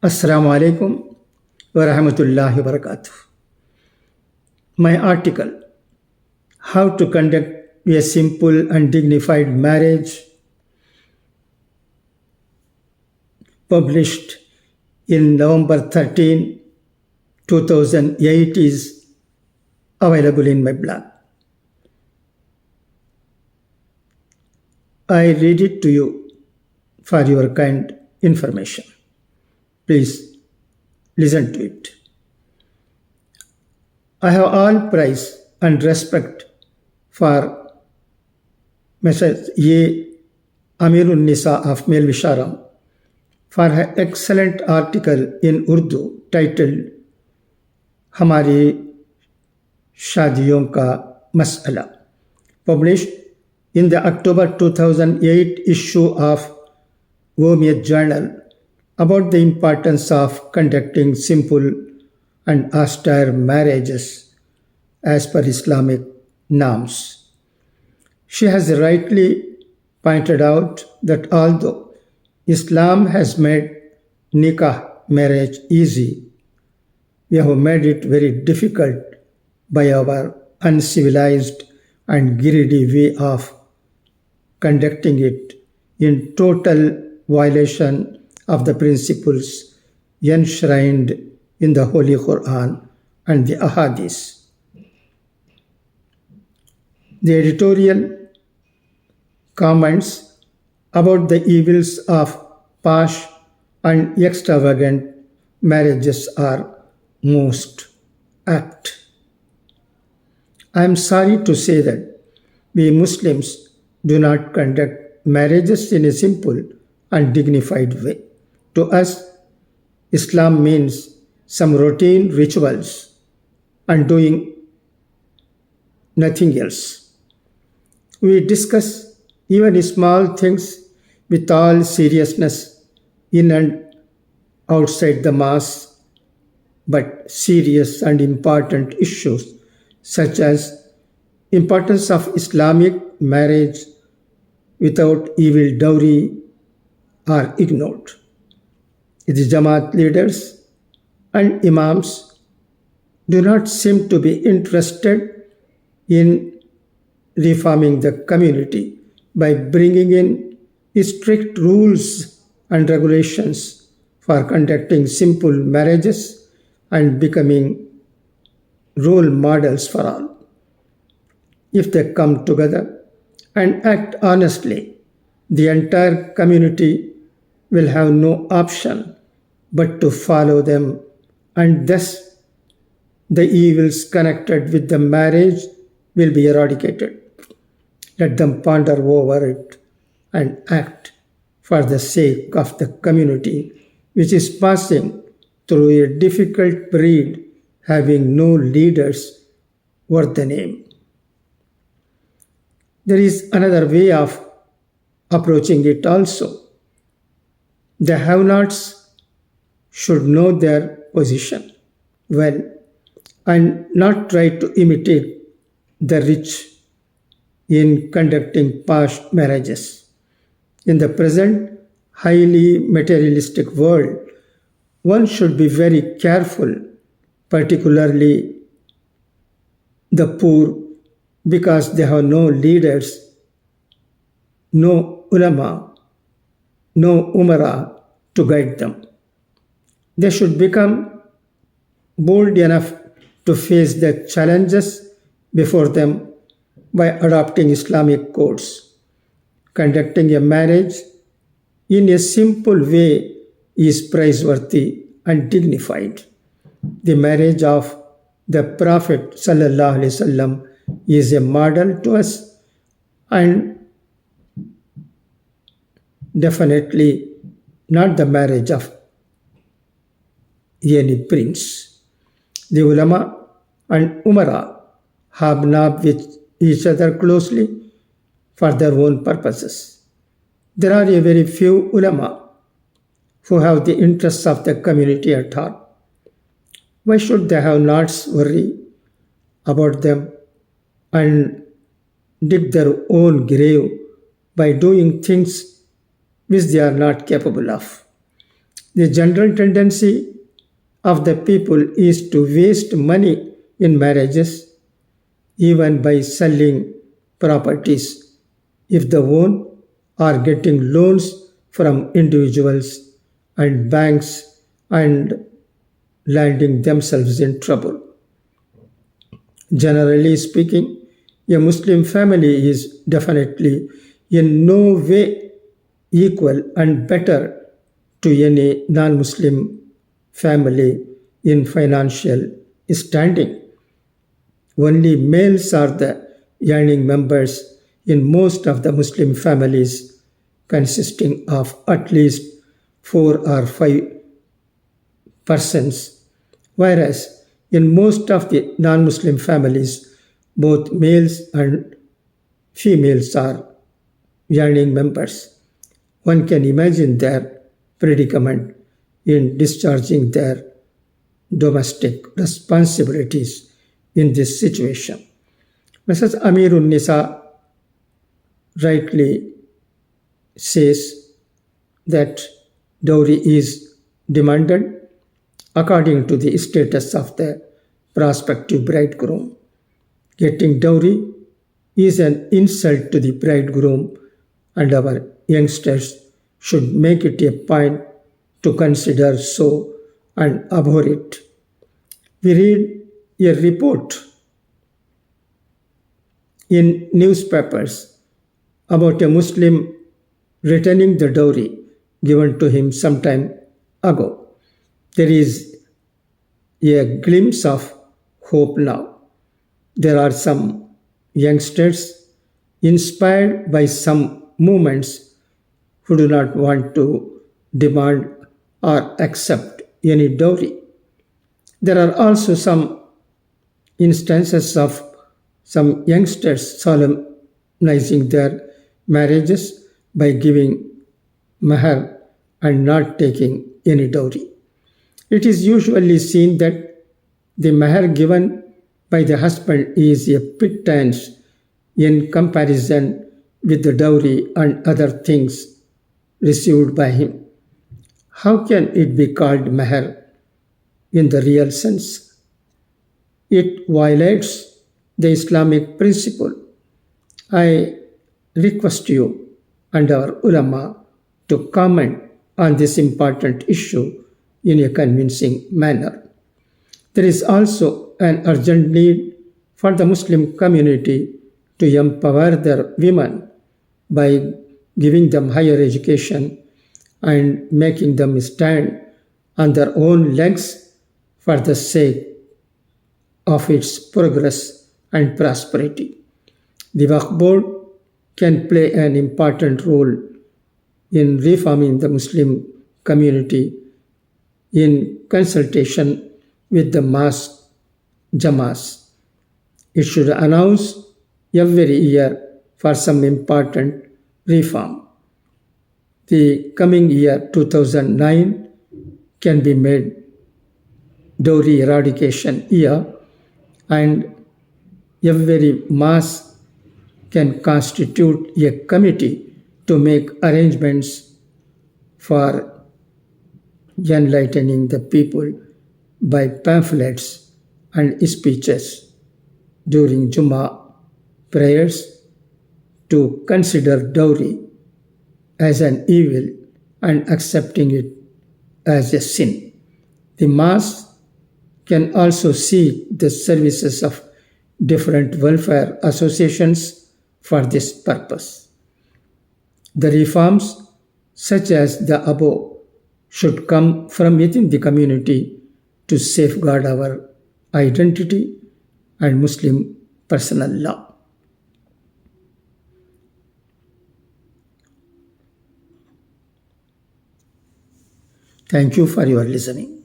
Assalamu alaikum wa rahmatullahi wa barakatuh. My article, How to Conduct a Simple and Dignified Marriage, published in November 13, 2008, is available in my blog. I read it to you for your kind information. Please listen to it. I have all praise and respect for Mrs. Ameerunnisa of Melvisharam for her excellent article in Urdu titled हमारी शादियों का मसला, published in the October 2008 issue of Women's Journal, about the importance of conducting simple and austere marriages as per Islamic norms. She has rightly pointed out that although Islam has made nikah marriage easy, we have made it very difficult by our uncivilized and greedy way of conducting it, in total violation of the principles enshrined in the Holy Quran and the Ahadith. The editorial comments about the evils of posh and extravagant marriages are most apt. I am sorry to say that we Muslims do not conduct marriages in a simple and dignified way. To us, Islam means some routine rituals and doing nothing else. We discuss even small things with all seriousness in and outside the mosque, but serious and important issues such as importance of Islamic marriage without evil dowry are ignored. The Jamaat leaders and Imams do not seem to be interested in reforming the community by bringing in strict rules and regulations for conducting simple marriages and becoming role models for all. If they come together and act honestly, the entire community will have no option but to follow them, and thus the evils connected with the marriage will be eradicated. Let them ponder over it and act for the sake of the community which is passing through a difficult period, having no leaders worth the name. There is another way of approaching it also. The have-nots should know their position well and not try to imitate the rich in conducting past marriages. In the present highly materialistic world, one should be very careful, particularly the poor, because they have no leaders, no ulama, no umara to guide them. They should become bold enough to face the challenges before them by adopting Islamic codes. Conducting a marriage in a simple way is praiseworthy and dignified. The marriage of the Prophet ﷺ is a model to us and definitely not the marriage of any prince. The ulama and umara hobnob with each other closely for their own purposes. There are a very few ulama who have the interests of the community at heart. Why should they have nots worry about them and dig their own grave by doing things which they are not capable of? The general tendency of the people is to waste money in marriages, even by selling properties if the own are getting loans from individuals and banks and landing themselves in trouble. Generally speaking, a Muslim family is definitely in no way equal and better to any non Muslim family in financial standing. Only males are the earning members in most of the Muslim families, consisting of at least 4 or 5 persons, whereas in most of the non Muslim families, both males and females are earning members. One can imagine their predicament in discharging their domestic responsibilities in this situation. Mrs. Ameerunnisa rightly says that dowry is demanded according to the status of the prospective bridegroom. Getting dowry is an insult to the bridegroom, and our youngsters should make it a point to consider so and abhor it. We read a report in newspapers about a Muslim returning the dowry given to him some time ago. There is a glimpse of hope now. There are some youngsters inspired by some movements who do not want to demand or accept any dowry. There are also some instances of some youngsters solemnizing their marriages by giving mahar and not taking any dowry. It is usually seen that the mahar given by the husband is a pittance in comparison with the dowry and other things received by him. How can it be called mahar in the real sense? It violates the Islamic principle. I request you and our ulama to comment on this important issue in a convincing manner. There is also an urgent need for the Muslim community to empower their women by giving them higher education and making them stand on their own legs for the sake of its progress and prosperity. The Waqf Board can play an important role in reforming the Muslim community in consultation with the mass Jamas. It should announce every year for some important reform. The coming year 2009 can be made dowry eradication year, and every mass can constitute a committee to make arrangements for enlightening the people by pamphlets and speeches during Jummah prayers to consider dowry as an evil and accepting it as a sin. The mass can also seek the services of different welfare associations for this purpose. The reforms, such as the above, should come from within the community to safeguard our identity and Muslim personal law. Thank you for your listening.